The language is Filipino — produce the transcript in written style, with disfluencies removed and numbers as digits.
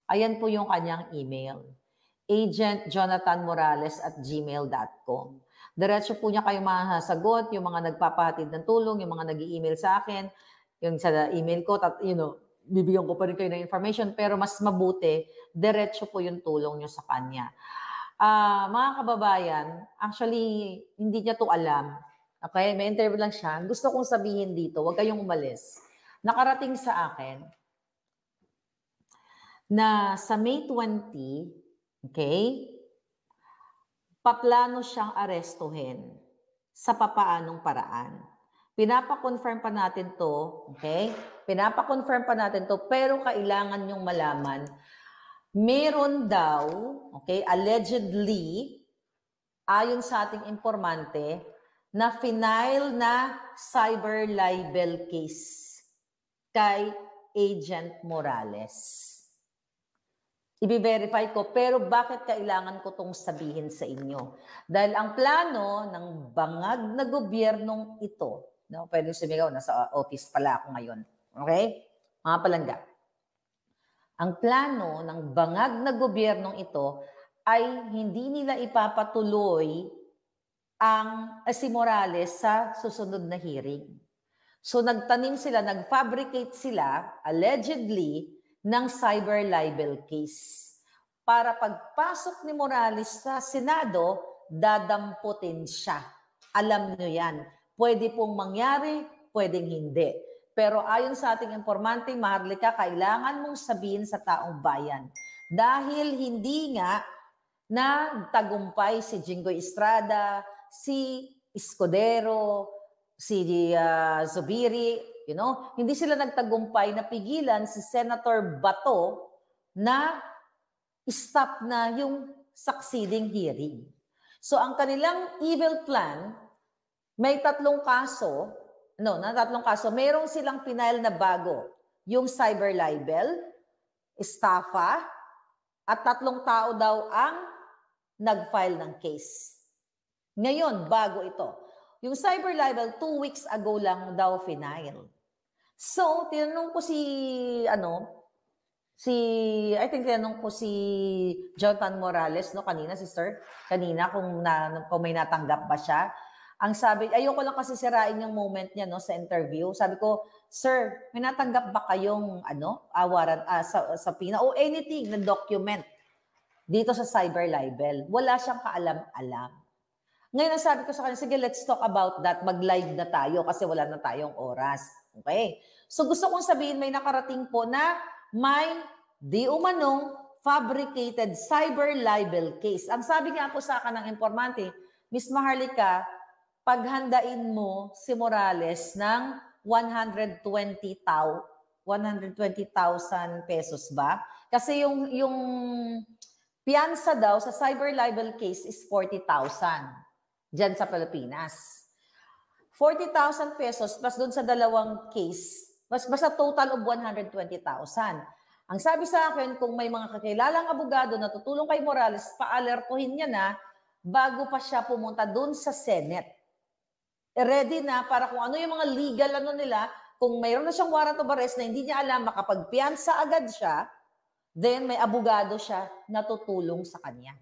Ayan po yung kanyang email. agentjonathanmorales@gmail.com. Diretso po niya kayo masasagot, yung mga nagpapahatid ng tulong, yung mga nag-i-email sa akin, yung sa email ko, bibigyan ko pa rin kayo ng information, pero mas mabuti, diretso po yung tulong niyo sa kanya. Mga kababayan, actually, hindi niya to alam. Okay? May interview lang siya. Gusto kong sabihin dito, huwag kayong umalis. Nakarating sa akin na sa May 20, okay, paplano siyang arestuhin sa papaanong paraan. Pinapa-confirm pa natin to, okay? Pinapa-confirm pa natin to, pero kailangan nyong malaman, meron daw, okay, allegedly, ayon sa ating informante, na final na cyber libel case kay Agent Morales. Ibi-verify ko, pero bakit kailangan ko tong sabihin sa inyo? Dahil ang plano ng bangag na gobyernong ito, no, pwede sumigaw, nasa office pala ako ngayon. Okay? Mga palangga. Ang plano ng bangag na gobyernong ito ay hindi nila ipapatuloy si Morales sa susunod na hearing. So nagtanim sila, nag-fabricate sila, allegedly, ng cyber libel case. Para pagpasok ni Morales sa Senado, dadamputin siya. Alam nyo yan. Pwede pong mangyari, pwedeng hindi. Pero ayon sa ating informante, Maharlika, kailangan mong sabihin sa taong bayan. Dahil hindi nga nagtagumpay si Jinggoy Estrada, si Escudero, si Zubiri, hindi sila nagtagumpay na pigilan si Senator Bato na stop na yung succeeding hearing. So ang kanilang evil plan, may tatlong kaso, merong silang final na bago, yung cyber libel, estafa, at 3 tao daw ang nag-file ng case. Ngayon, bago ito. Yung cyber libel, 2 weeks ago lang daw final. So, tinanong ko tinanong ko si Jonathan Morales, kanina, si Sir, kung may natanggap ba siya. Ang sabi, ayoko lang kasi sirain yung moment niya, sa interview. Sabi ko, Sir, may natanggap ba kayong, awaran, sa PINA o anything na document dito sa cyber libel? Wala siyang kaalam-alam. Ngayon, sabi ko sa kanya, sige, let's talk about that. Mag-live na tayo kasi wala na tayong oras. Okay? So gusto kong sabihin, may nakarating po na may di umanong fabricated cyber libel case. Ang sabi nga po sa akin ng informante, Miss Maharlika, paghandain mo si Morales ng 120,000 pesos ba? Kasi yung piyansa daw sa cyber libel case is 40,000 dyan sa Pilipinas. 40,000 pesos plus doon sa dalawang case, basta total of 120,000. Ang sabi sa akin, kung may mga kakilalang abogado na tutulong kay Morales, paalertuhin niya na bago pa siya pumunta doon sa Senate. Ready na para kung ano yung mga legal nila, kung mayroon na siyang warrant of arrest na hindi niya alam, makapagpiyansa agad siya, then may abogado siya na tutulong sa kanya.